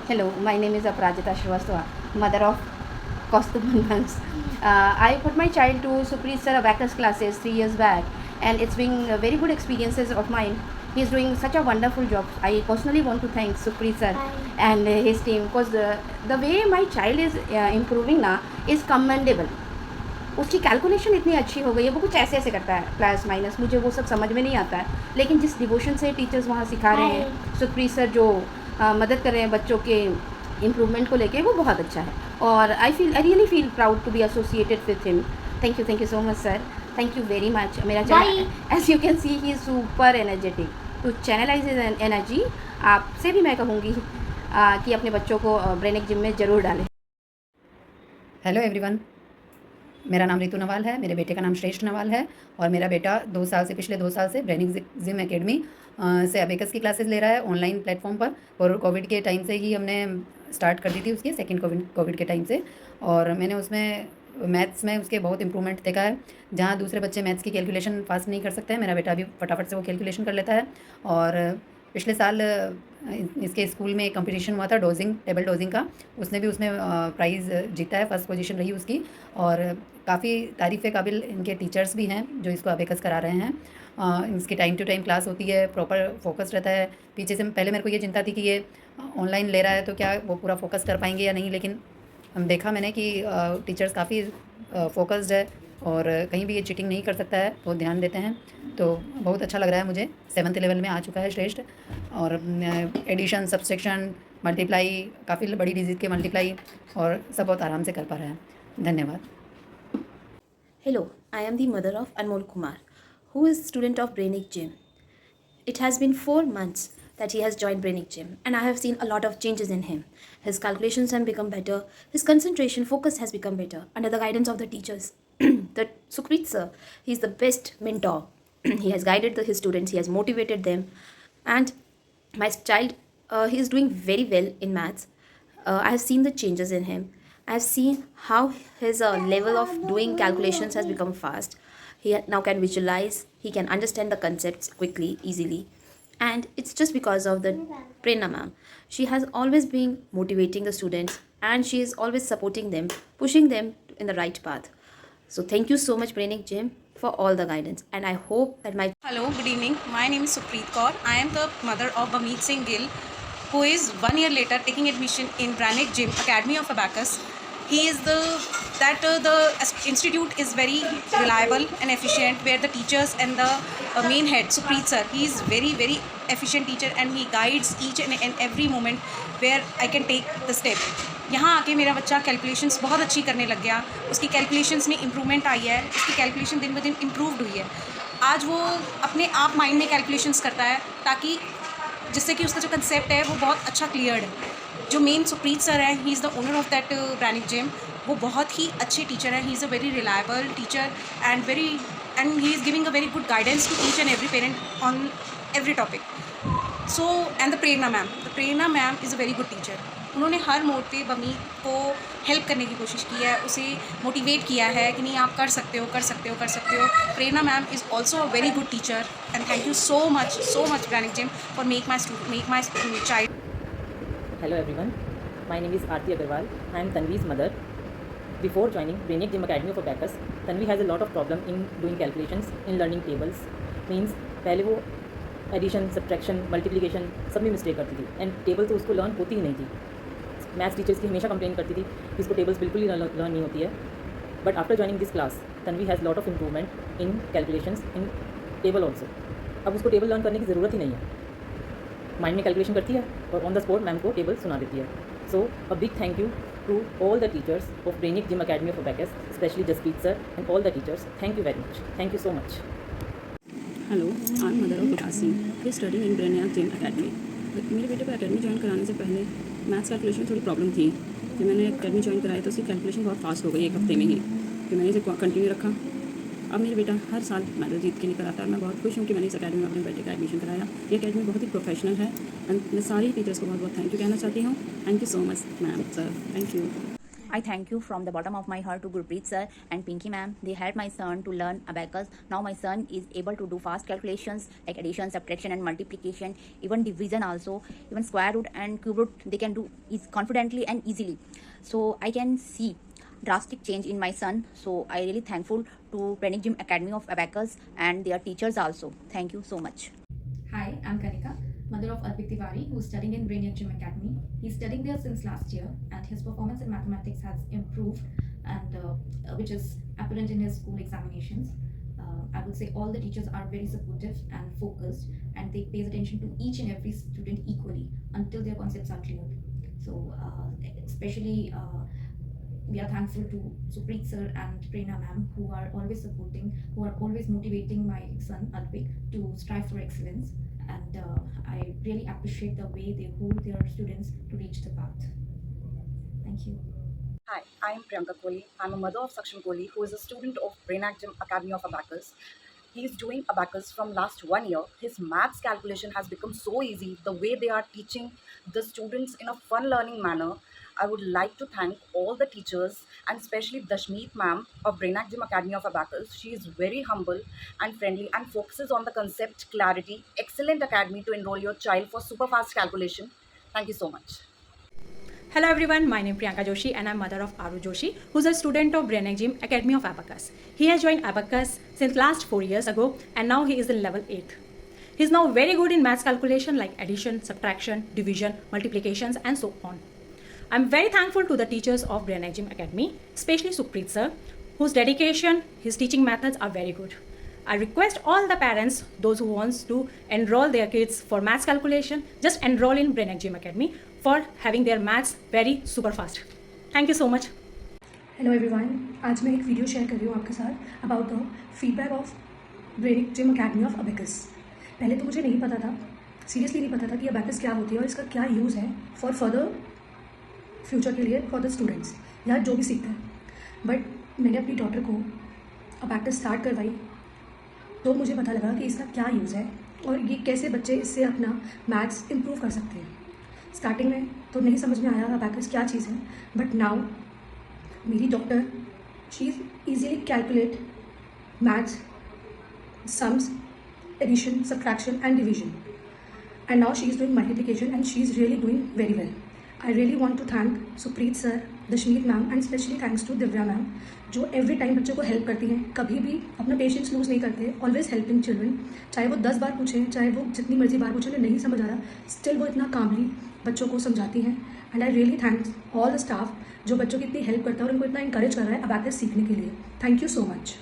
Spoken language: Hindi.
Hello, my name is Aprajita Srivastava, mother of Kaustubh. I put my child to Supreet Sir Abacus classes 3 years back, and it's been very good experiences of mine. He's doing such a wonderful job. I personally want to thank Supreet Sir and his team because the way my child is improving now is commendable. उसकी कैलकुलेशन इतनी अच्छी हो गई है, वो कुछ ऐसे ऐसे करता है प्लस माइनस, मुझे वो सब समझ में नहीं आता है, लेकिन जिस डिवोशन से टीचर्स वहाँ सिखा रहे हैं, सुप्रीत सर जो मदद कर रहे हैं बच्चों के इम्प्रूवमेंट को लेके, वो बहुत अच्छा है और I really feel proud to be associated with him. Thank you so much sir, thank you very much. मेरा channel as you can see he is super energetic. To channelize his energy आपसे भी मैं कहूँगी कि अपने बच्चों को ब्रेनिक जिम में ज़रूर डालें. हेलो एवरीवन, मेरा नाम रितु नवाल है, मेरे बेटे का नाम श्रेष्ठ नवाल है और मेरा बेटा पिछले 2 साल से ब्रेनिक जिम एकेडमी से अबेकस की क्लासेस ले रहा है ऑनलाइन प्लेटफॉर्म पर. और कोविड के टाइम से ही हमने स्टार्ट कर दी थी उसकी, सेकंड कोविड के टाइम से. और मैंने उसमें मैथ्स में उसके बहुत इंप्रूवमेंट देखा है. जहाँ दूसरे बच्चे मैथ्स की कैलकुलेशन फास्ट नहीं कर सकते हैं, मेरा बेटा भी फटाफट से वो कैलकुलेशन कर लेता है. और पिछले साल इसके स्कूल में एक कंपटीशन हुआ था टेबल डोजिंग का, उसने भी उसमें प्राइज़ जीता है, फर्स्ट पोजीशन रही उसकी. और काफ़ी तारीफ़ के काबिल इनके टीचर्स भी हैं जो इसको अबेकस करा रहे हैं. इसकी टाइम टू टाइम क्लास होती है, प्रॉपर फोकस रहता है. पीछे से पहले मेरे को ये चिंता थी कि ये ऑनलाइन ले रहा है तो क्या वो पूरा फोकस कर पाएंगे या नहीं, लेकिन देखा मैंने कि टीचर्स काफ़ी फोकस्ड है और कहीं भी ये चीटिंग नहीं कर सकता है, बहुत ध्यान देते हैं. तो बहुत अच्छा लग रहा है मुझे. 7th लेवल में आ चुका है श्रेष्ठ और एडिशन, सब्सट्रैक्शन, मल्टीप्लाई, काफ़ी बड़ी डिजिट के मल्टीप्लाई और सब बहुत आराम से कर पा रहे हैं. धन्यवाद. Hello, I am the mother of Anmol Kumar, who is student of Brainic Gym. It has been 4 months that he has joined Brainic Gym, and I have seen a lot of changes in him. His calculations have become better, his concentration, focus has become better under the guidance of the teachers. The Sukhpreet sir, he is the best mentor. He has guided his students, he has motivated them, and my child, he is doing very well in maths. I have seen the changes in him. I have seen how his level of doing calculations has become fast. He now can visualize, he can understand the concepts quickly, easily. And it's just because of the Prerna ma'am. She has always been motivating the students and she is always supporting them, pushing them in the right path. So thank you so much, Brainic Gym, for all the guidance. And I hope that my... Hello, good evening. My name is Supreet Kaur. I am the mother of Bamit Singh Gill, who is 1 year later taking admission in Brainic Gym Academy of Abacus. He is the institute is very reliable and efficient, where the teachers and the main head Supreet sir, he is very efficient teacher and he guides each and every moment where I can take the step. यहाँ आके मेरा बच्चा कैलकुलेशंस बहुत अच्छी करने लग गया. उसकी कैलकुलेशंस में इम्प्रूवमेंट आई है, उसकी कैलकुलेशन दिन ब दिन इम्प्रूव्ड हुई है. आज वो अपने आप माइंड में कैलकुलेशंस करता है ताकि जिससे कि उसका जो कंसेप्ट है वो बहुत अच्छा क्लियर्ड है. जो मेन सुप्रीत सर है, he is the owner of that Brainic Gym. वो बहुत ही अच्छे टीचर हैं. He is a very reliable teacher and he is giving a very good guidance to each and every parent on every topic. So and the Prerna ma'am is a very good teacher. उन्होंने हर मोड पे बमीत को हेल्प करने की कोशिश की है, उसे मोटिवेट किया है कि नहीं आप कर सकते हो. Prerna ma'am is also a very good teacher and thank you so much Brainic Gym for make my child. Hello everyone, my name is Aarti Agarwal. I am Tanvi's mother. Before joining Brainic Gym Academy of Abacus, Tanvi has a lot of problem in doing calculations, in learning tables. Means पहले वो एडिशन, सब्ट्रैक्शन, मल्टीप्लिकेशन सब में मिस्टेक करती थी एंड टेबल तो उसको लर्न होती ही नहीं थी. मैथ्स टीचर्स की हमेशा कंप्लेन करती थी कि इसको टेबल्स बिल्कुल ही लर्न नहीं होती है. But after joining this class, Tanvi has lot of improvement in calculations, in table also. अब उसको टेबल लर्न करने की ज़रूरत ही नहीं है, माइंड में कैलकुलेशन करती है और ऑन द स्पॉट मैम को टेबल सुना देती है. So a big thank you to all the teachers of Brainic Gym Academy of abacus, specially Jaspreet sir and all the teachers. Thank you very much. Thank you so much. Hello, I am mother of Vikas Singh, he studying in Brainic Gym Academy. मेरे बेटे को अकेडमी ज्वाइन कराने से पहले मैथ्स कैलकुलेशन में थोड़ी प्रॉब्लम थी. जब मैंने अकेडमी ज्वाइन कराया तो उसकी कैलकुलेशन बहुत फास्ट हो गई 1 हफ्ते में ही. फिर मैंने इसे कंटिन्यू रखा. अब मेरा बेटा हर साल मेडल जीत के निकल आता है. मैं बहुत खुश हूँ कि मैंने इस अकेडमी में अपने बेटे का एडमिशन कराया. ये अकेडमी बहुत ही प्रोफेशनल है एंड मैं सारी टीचर्स को बहुत थैंक यू कहना चाहती हूँ. Thank you so much ma'am, sir, thank you. I thank you from the bottom of my heart to Gurpreet sir and Pinky ma'am. They helped my son to learn abacus. Now my son is able to do fast calculations like addition, subtraction and multiplication, even division also, even square root and cube root they can do is confidently and easily. So I can see drastic change in my son. So I really thankful to Brainiac Gym Academy of Abacus and their teachers also. Thank you so much. Hi, I'm Kanika, mother of Arpit Tiwari, who is studying in Brainiac Gym Academy. He's studying there since last year, and his performance in mathematics has improved, and which is apparent in his school examinations. I would say all the teachers are very supportive and focused, and they pay attention to each and every student equally until their concepts are clear. So, especially. We are thankful to Supreet sir and Prerna ma'am, who are always supporting, who are always motivating my son Advik to strive for excellence, and I really appreciate the way they hold their students to reach the path. Thank you. Hi, I am Priyanka Kohli. I'm a mother of Saksham Kohli, who is a student of Brainiac Gym Academy of Abacus. He is doing abacus from last 1 year. His maths calculation has become so easy. The way they are teaching the students in a fun learning manner. I would like to thank all the teachers and especially Dashmeet ma'am of Brainiac Gym Academy of Abacus. She is very humble and friendly and focuses on the concept clarity. Excellent academy to enroll your child for super fast calculation. Thank you so much. Hello everyone, my name is Priyanka Joshi and I'm mother of Aru Joshi, who's a student of Brainiac Gym Academy of Abacus. He has joined Abacus since last 4 years ago and now he is in level 8. He's now very good in maths calculation like addition, subtraction, division, multiplications and so on. I'm very thankful to the teachers of Brainiac Gym Academy, especially Supreet sir, whose dedication, his teaching methods are very good. I request all the parents, those who wants to enroll their kids for maths calculation, just enroll in Brainiac Gym Academy for having their maths very super fast. Thank you so much. Hello everyone, आज मैं एक वीडियो शेयर कर रही हूँ आपके साथ about the feedback of Brainic Gym Academy of abacus. पहले तो मुझे नहीं पता था, सीरियसली नहीं पता था कि अबेकस क्या होती है और इसका क्या यूज़ है फॉर फर्दर फ्यूचर के लिए फॉर द स्टूडेंट्स या जो भी सीखता है। बट मैंने अपनी डॉटर को अबेकस स्टार्ट करवाई तो मुझे पता लगा कि इसका क्या यूज़ है और ये कैसे बच्चे इससे अपना मैथ्स इम्प्रूव कर सकते हैं। स्टार्टिंग में तो नहीं समझ में आया अबेकस क्या चीज़ है, बट नाउ मेरी daughter she easily calculate maths, sums, addition, subtraction and division, and now she is doing multiplication and she is really doing very well. I really want to thank Supreet sir, Dashmeet ma'am and especially thanks to Divya ma'am जो एवरी टाइम बच्चों को हेल्प करती हैं, कभी भी अपना पेशेंस लूज़ नहीं करते, ऑलवेज हेल्पिंग चिल्ड्रन। चाहे वो 10 बार पूछें, चाहे वो जितनी मर्जी बार पूछें, उन्हें नहीं समझ आ रहा, स्टिल वो इतना कामली बच्चों को समझाती हैं। And I really thanks all the staff जो बच्चों की इतनी हेल्प करता है और उनको इतना इंकरेज कर रहा है अबेकस सीखने के लिए। Thank you so much.